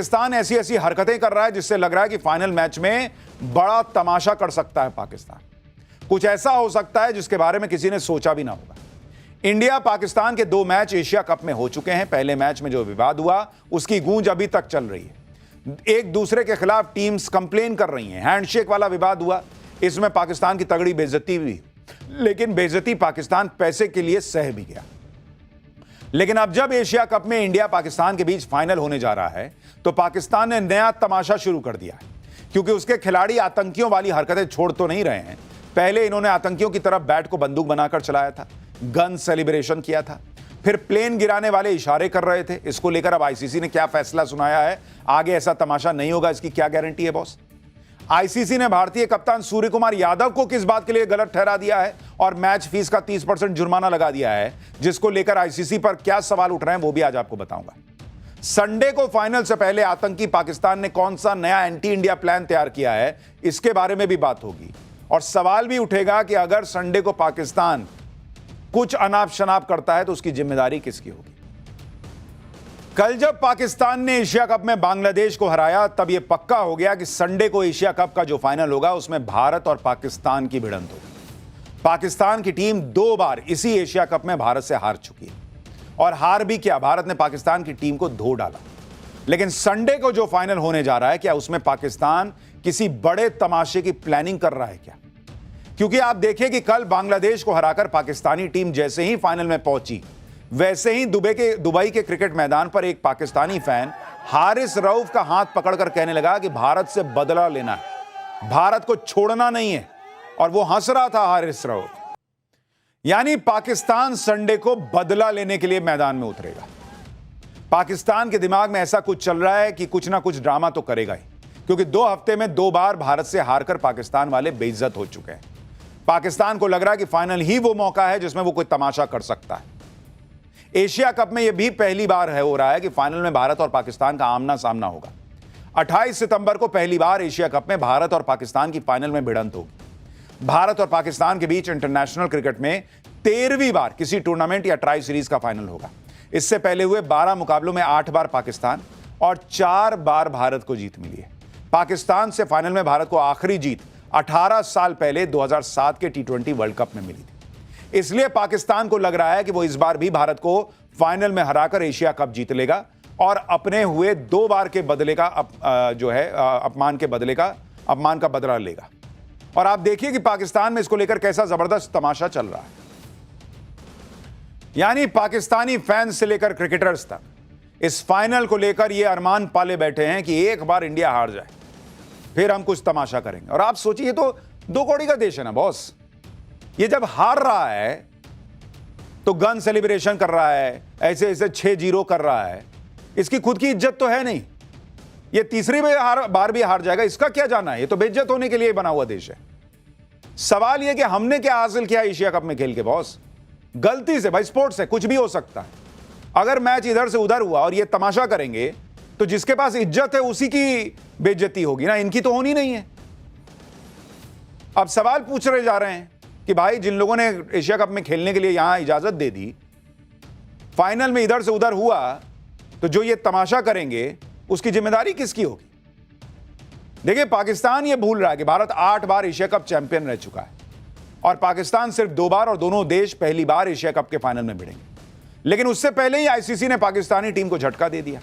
पाकिस्तान ऐसी ऐसी हरकतें कर रहा है जिससे लग रहा है कि फाइनल मैच में बड़ा तमाशा कर सकता है पाकिस्तान। कुछ ऐसा हो सकता है जिसके बारे में किसी ने सोचा भी ना होगा। इंडिया पाकिस्तान के 2 मैच एशिया कप में हो चुके हैं। पहले मैच में जो विवाद हुआ उसकी गूंज अभी तक चल रही है। एक दूसरे के खिलाफ टीम्स कंप्लेन कर रही हैं। हैंडशेक वाला विवाद हुआ, इसमें पाकिस्तान की तगड़ी बेइज्जती हुई, लेकिन बेइज्जती पाकिस्तान पैसे के लिए सह भी गया। लेकिन अब जब एशिया कप में इंडिया पाकिस्तान के बीच फाइनल होने जा रहा है तो पाकिस्तान ने नया तमाशा शुरू कर दिया है, क्योंकि उसके खिलाड़ी आतंकियों वाली हरकतें छोड़ तो नहीं रहे हैं। पहले इन्होंने आतंकियों की तरफ बैट को बंदूक बनाकर चलाया था, गन सेलिब्रेशन किया था, फिर प्लेन गिराने वाले इशारे कर रहे थे। इसको लेकर अब आईसीसी ने क्या फैसला सुनाया है, आगे ऐसा तमाशा नहीं होगा इसकी क्या गारंटी है बॉस। आईसीसी ने भारतीय कप्तान सूर्य कुमार यादव को किस बात के लिए गलत ठहरा दिया है और मैच फीस का 30% जुर्माना लगा दिया है, जिसको लेकर आईसीसी पर क्या सवाल उठ रहे हैं वो भी आज आपको बताऊंगा। संडे को फाइनल से पहले आतंकी पाकिस्तान ने कौन सा नया एंटी इंडिया प्लान तैयार किया है, इसके बारे में भी बात होगी। और सवाल भी उठेगा कि अगर संडे को पाकिस्तान कुछ अनाप शनाप करता है तो उसकी जिम्मेदारी किसकी होगी। कल जब पाकिस्तान ने एशिया कप में बांग्लादेश को हराया तब यह पक्का हो गया कि संडे को एशिया कप का जो फाइनल होगा उसमें भारत और पाकिस्तान की भिड़ंत होगी। पाकिस्तान की टीम 2 बार इसी एशिया कप में भारत से हार चुकी है, और हार भी क्या, भारत ने पाकिस्तान की टीम को धो डाला। लेकिन संडे को जो फाइनल होने जा रहा है, क्या उसमें पाकिस्तान किसी बड़े तमाशे की प्लानिंग कर रहा है क्या? क्योंकि आप देखें कि कल बांग्लादेश को हराकर पाकिस्तानी टीम जैसे ही फाइनल में पहुंची, वैसे ही दुबई के क्रिकेट मैदान पर एक पाकिस्तानी फैन हारिस रऊफ का हाथ पकड़कर कहने लगा कि भारत से बदला लेना है, भारत को छोड़ना नहीं है। और वो हंस रहा था हारिस रऊफ। यानी पाकिस्तान संडे को बदला लेने के लिए मैदान में उतरेगा। पाकिस्तान के दिमाग में ऐसा कुछ चल रहा है कि कुछ ना कुछ ड्रामा तो करेगा ही, क्योंकि 2 हफ्ते में 2 बार भारत से हारकर पाकिस्तान वाले बेइज्जत हो चुके हैं। पाकिस्तान को लग रहा है कि फाइनल ही वो मौका है जिसमें वो कोई तमाशा कर सकता है। एशिया कप में यह भी पहली बार हो रहा है कि फाइनल में भारत और पाकिस्तान का आमना सामना होगा। 28 सितंबर को पहली बार एशिया कप में भारत और पाकिस्तान की फाइनल में भिड़ंत होगी। भारत और पाकिस्तान के बीच इंटरनेशनल क्रिकेट में 13वीं बार किसी टूर्नामेंट या ट्राई सीरीज का फाइनल होगा। इससे पहले हुए 12 मुकाबलों में 8 बार पाकिस्तान और 4 बार भारत को जीत मिली है। पाकिस्तान से फाइनल में भारत को आखिरी जीत 18 साल पहले 2007 के T20 वर्ल्ड कप में मिली थी। इसलिए पाकिस्तान को लग रहा है कि वो इस बार भी भारत को फाइनल में हराकर एशिया कप जीत लेगा और अपने हुए 2 बार के बदले का अपमान का बदला लेगा। और आप देखिए कि पाकिस्तान में इसको लेकर कैसा जबरदस्त तमाशा चल रहा है। यानी पाकिस्तानी फैंस से लेकर क्रिकेटर्स तक इस फाइनल को लेकर ये अरमान पाले बैठे हैं कि एक बार इंडिया हार जाए फिर हम कुछ तमाशा करेंगे। और आप सोचिए, तो 2 कौड़ी का देश है ना बॉस। ये जब हार रहा है तो गन सेलिब्रेशन कर रहा है, ऐसे ऐसे 6-0 कर रहा है। इसकी खुद की इज्जत तो है नहीं। ये तीसरी बार भी हार जाएगा, इसका क्या जाना है? ये तो बेइज्जत होने के लिए बना हुआ देश है। सवाल यह कि हमने क्या हासिल किया एशिया कप में खेल के बॉस? गलती से, भाई स्पोर्ट्स है, कुछ भी हो सकता है। अगर मैच इधर से उधर हुआ और ये तमाशा करेंगे तो जिसके पास इज्जत है उसी की बेइज्जती होगी ना, इनकी तो होनी नहीं है। अब सवाल पूछ रहे जा रहे हैं कि भाई जिन लोगों ने एशिया कप में खेलने के लिए यहां इजाजत दे दी, फाइनल में इधर से उधर हुआ, तो जो ये तमाशा करेंगे उसकी जिम्मेदारी किसकी होगी? देखिए, पाकिस्तान ये भूल रहा है कि भारत 8 बार एशिया कप चैंपियन रह चुका है और पाकिस्तान सिर्फ 2 बार, और दोनों देश पहली बार एशिया कप के फाइनल में भिड़ेंगे। लेकिन उससे पहले ही आईसीसी ने पाकिस्तानी टीम को झटका दे दिया।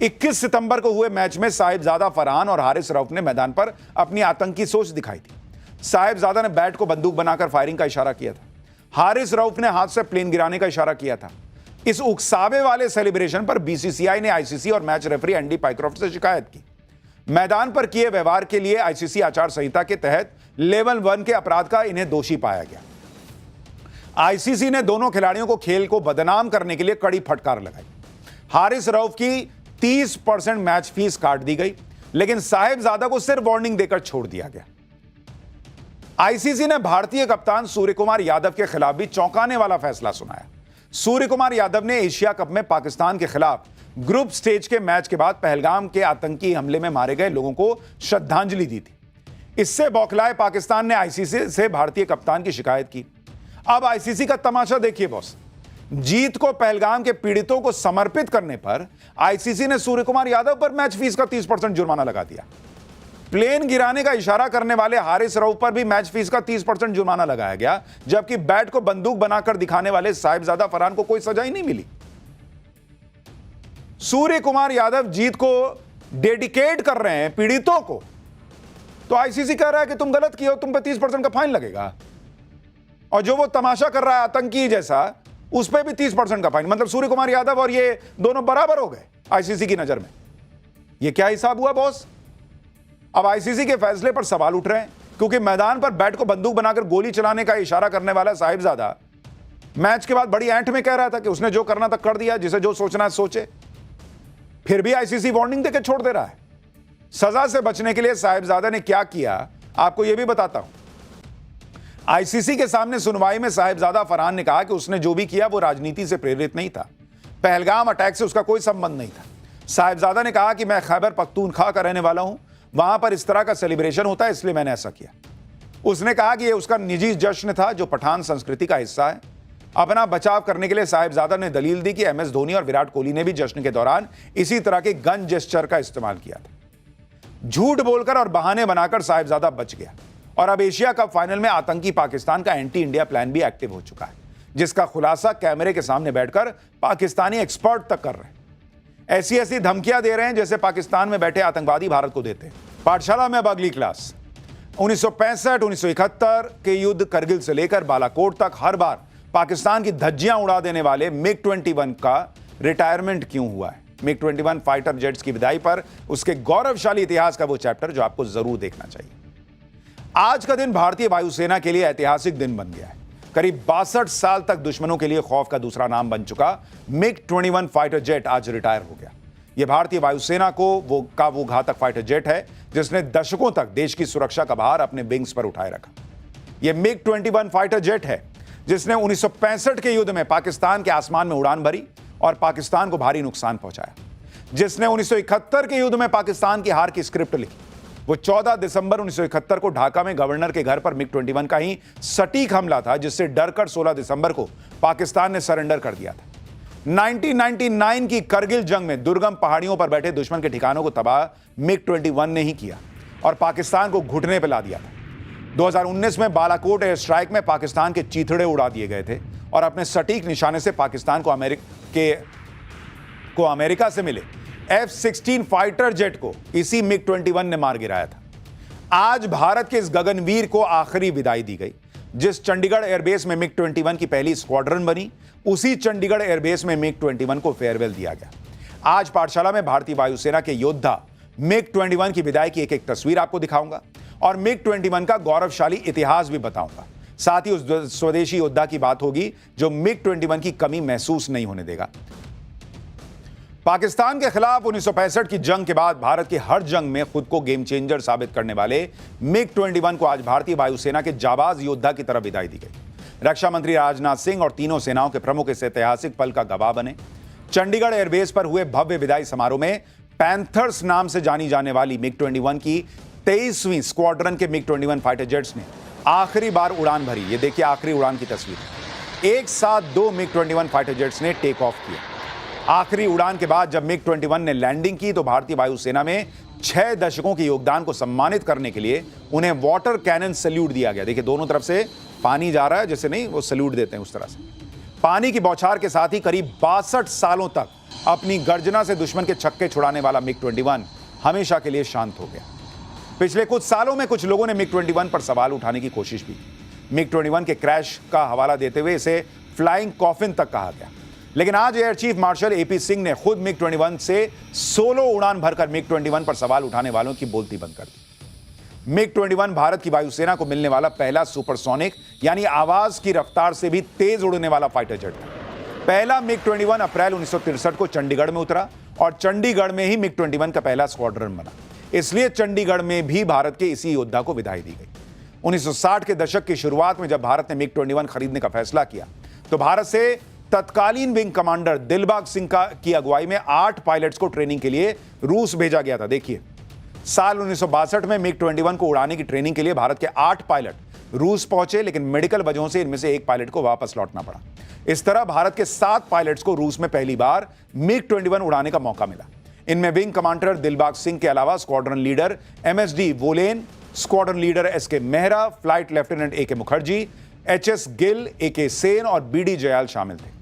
21 सितंबर को हुए मैच में साहिबजादा फरहान और हारिस रऊफ ने मैदान पर अपनी आतंकी सोच दिखाई थी। साहिबजादा ने बैट को बंदूक बनाकर फायरिंग का इशारा किया था। हारिस रऊफ ने हाथ से प्लेन गिराने का इशारा किया था। इस उकसावे वाले सेलिब्रेशन पर बीसीसीआई ने आईसीसी और मैच रेफरी एंडी पाइक्रॉफ्ट से शिकायत की। मैदान पर किए व्यवहार के लिए आईसीसी आचार संहिता के तहत लेवल 1 के अपराध का इन्हें दोषी पाया गया। आईसीसी ने दोनों खिलाड़ियों को खेल को बदनाम करने के लिए कड़ी फटकार लगाई। हारिस रऊफ की 30% मैच फीस काट दी गई, लेकिन साहिबजादा को सिर्फ वार्निंग देकर छोड़ दिया गया। आईसीसी ने भारतीय कप्तान सूर्य कुमार यादव के खिलाफ भी चौंकाने वाला फैसला सुनाया। सूर्य कुमार यादव ने एशिया कप में पाकिस्तान के खिलाफ ग्रुप स्टेज के मैच के बाद पहलगाम के आतंकी हमले में मारे गए लोगों को श्रद्धांजलि दी थी। इससे बौखलाए पाकिस्तान ने आईसीसी से भारतीय कप्तान की शिकायत की। अब आईसीसी का तमाशा देखिए बॉस। जीत को पहलगाम के पीड़ितों को समर्पित करने पर आईसीसी ने सूर्य कुमार यादव पर मैच फीस का 30% जुर्माना लगा दिया। प्लेन गिराने का इशारा करने वाले हारिस रऊफ पर भी मैच फीस का 30% जुर्माना लगाया गया, जबकि बैट को बंदूक बनाकर दिखाने वाले साहिबजादा फरहान को कोई सजा ही नहीं मिली। सूर्य कुमार यादव जीत को डेडिकेट कर रहे हैं पीड़ितों को, तो आईसीसी कह रहा है कि तुम गलत किए हो, तुम पे 30% का फाइन लगेगा। और जो वो तमाशा कर रहा है आतंकी जैसा, उस पर भी 30% का फाइन। मतलब सूर्य कुमार यादव और ये दोनों बराबर हो गए आईसीसी की नजर में। ये क्या हिसाब हुआ बॉस? अब आईसीसी के फैसले पर सवाल उठ रहे हैं, क्योंकि मैदान पर बैट को बंदूक बनाकर गोली चलाने का इशारा करने वाला साहिबजादा मैच के बाद बड़ी ऐंठ में कह रहा था कि उसने जो करना था कर दिया, जिसे जो सोचना है सोचे। फिर भी आईसीसी वार्निंग देकर छोड़ दे रहा है। सजा से बचने के लिए साहिबजादा ने क्या किया, आपको यह भी बताता हूं। आईसीसी के सामने सुनवाई में साहिबजादा फरहान ने कहा कि उसने जो भी किया वो राजनीति से प्रेरित नहीं था, पहलगाम अटैक से उसका कोई संबंध नहीं था। साहिबजादा ने कहा कि मैं खैबर पख्तूनख्वा का रहने वाला हूं, वहां पर इस तरह का सेलिब्रेशन होता है, इसलिए मैंने ऐसा किया। उसने कहा कि यह उसका निजी जश्न था जो पठान संस्कृति का हिस्सा है। अपना बचाव करने के लिए साहिबजादा ने दलील दी कि एमएस धोनी और विराट कोहली ने भी जश्न के दौरान इसी तरह के गन जेस्चर का इस्तेमाल किया था। झूठ बोलकर और बहाने बनाकर साहिबजादा बच गया और अब एशिया कप फाइनल में आतंकी पाकिस्तान का एंटी इंडिया प्लान भी एक्टिव हो चुका है, जिसका खुलासा कैमरे के सामने बैठकर पाकिस्तानी एक्सपर्ट तक कर रहे हैं। ऐसी धमकियां दे रहे हैं जैसे पाकिस्तान में बैठे आतंकवादी भारत को देते हैं। पाठशाला में अब अगली क्लास। 1965, 1971 के युद्ध, करगिल से लेकर बालाकोट तक हर बार पाकिस्तान की धज्जियां उड़ा देने वाले मिग-21 का रिटायरमेंट क्यों हुआ है? मिग-21 फाइटर जेट्स की विदाई पर उसके गौरवशाली इतिहास का वो चैप्टर जो आपको जरूर देखना चाहिए। आज का दिन भारतीय वायुसेना के लिए ऐतिहासिक दिन बन गया है। करीब 62 साल तक दुश्मनों के लिए खौफ का दूसरा नाम बन चुका मिग-21 फाइटर जेट आज रिटायर हो गया। यह भारतीय वायुसेना को वो घातक फाइटर जेट है जिसने दशकों तक देश की सुरक्षा का भार अपने विंग्स पर उठाए रखा। यह मिग-21 फाइटर जेट है जिसने 1965 के युद्ध में पाकिस्तान के आसमान में उड़ान भरी और पाकिस्तान को भारी नुकसान पहुंचाया, जिसने 1971 के युद्ध में पाकिस्तान की हार की स्क्रिप्ट लिखी। वो 14 दिसंबर 1971 को ढाका में गवर्नर के घर पर मिग-21 का ही सटीक हमला था, जिससे डरकर 16 दिसंबर को पाकिस्तान ने सरेंडर कर दिया था। 1999 की करगिल जंग में दुर्गम पहाड़ियों पर बैठे दुश्मन के ठिकानों को तबाह मिग-21 ने ही किया और पाकिस्तान को घुटने पर ला दिया था। 2019 में बालाकोट एयर स्ट्राइक में पाकिस्तान के चीथड़े उड़ा दिए गए थे और अपने सटीक निशाने से पाकिस्तान को अमेरिका से मिले F-16 फाइटर जेट को इसी मिग-21 ने मार गिराया था। आज भारत के इस गगनवीर को आखिरी विदाई दी गई। जिस चंडीगढ़ एयरबेस में मिग-21 की पहली स्क्वाड्रन बनी, उसी चंडीगढ़ एयरबेस में मिग-21 को फेयरवेल दिया गया। आज पाठशाला में भारतीय वायुसेना के योद्धा मिग-21 की विदाई की एक तस्वीर आपको दिखाऊंगा और मिग-21 का गौरवशाली इतिहास भी बताऊंगा। साथ ही उस स्वदेशी योद्धा की बात होगी जो मिग-21 की कमी महसूस नहीं होने देगा। पाकिस्तान के खिलाफ 1965 की जंग के बाद भारत की हर जंग में खुद को गेम चेंजर साबित करने वाले मिग-21 को आज भारतीय वायुसेना के जाबाज योद्धा की तरफ विदाई दी गई। रक्षा मंत्री राजनाथ सिंह और तीनों सेनाओं के प्रमुख इस ऐतिहासिक पल का गवाह बने। चंडीगढ़ एयरबेस पर हुए भव्य विदाई समारोह में पैंथर्स नाम से जानी जाने वाली मिग-21 की 23वीं स्क्वाड्रन के मिग-21 फाइटर जेट्स ने आखिरी बार उड़ान भरी। ये देखिए आखिरी उड़ान की तस्वीर। एक साथ 2 मिग-21 फाइटर जेट्स ने टेक ऑफ किया। आखिरी उड़ान के बाद जब मिग-21 ने लैंडिंग की तो भारतीय वायुसेना में 6 दशकों के योगदान को सम्मानित करने के लिए उन्हें वाटर कैनन सैल्यूट दिया गया। देखिए दोनों तरफ से पानी जा रहा है, जैसे नहीं वो सैल्यूट देते हैं उस तरह से। पानी की बौछार के साथ ही करीब 62 सालों तक अपनी गर्जना से दुश्मन के छक्के छुड़ाने वाला मिग-21 हमेशा के लिए शांत हो गया। पिछले कुछ सालों में कुछ लोगों ने मिग-21 पर सवाल उठाने की कोशिश की। मिग-21 के क्रैश का हवाला देते हुए इसे फ्लाइंग कॉफिन तक कहा गया, लेकिन आज air chief marshal AP Singh ने खुद मिग-21 से सोलो उड़ान भरकर मिग-21 पर सवाल उठाने वालों की बोलती बंद कर दी। मिग-21 भारत की वायुसेना को मिलने वाला पहला सुपरसोनिक यानी आवाज की रफ्तार से भी तेज उड़ने वाला फाइटर जेट था। पहला मिग-21 अप्रैल 1963 को चंडीगढ़ में उतरा और चंडीगढ़ में ही मिग-21 का पहला स्क्वाड्रन बना। इसलिए चंडीगढ़ में भी भारत के इसी योद्धा को विदाई दी गई। 1960 के दशक की शुरुआत में जब भारत ने मिग-21 खरीदने का फैसला किया तो भारत से तत्कालीन विंग कमांडर दिलबाग सिंह की अगुवाई में 8 पायलट्स को ट्रेनिंग के लिए रूस भेजा गया था। देखिए साल 1962 में मिग-21 को उड़ाने की ट्रेनिंग के लिए भारत के 8 पायलट रूस पहुंचे, लेकिन मेडिकल वजहों से इनमें से एक पायलट को वापस लौटना पड़ा। इस तरह भारत के 7 पायलट्स को रूस में पहली बार MiG-21 उड़ाने का मौका मिला। इनमें विंग कमांडर दिलबाग सिंह के अलावा squadron leader MSD woollen, squadron leader SK Mehra, flight lieutenant AK Mukherjee, HS Gill, AK Sen और BD जयाल शामिल थे।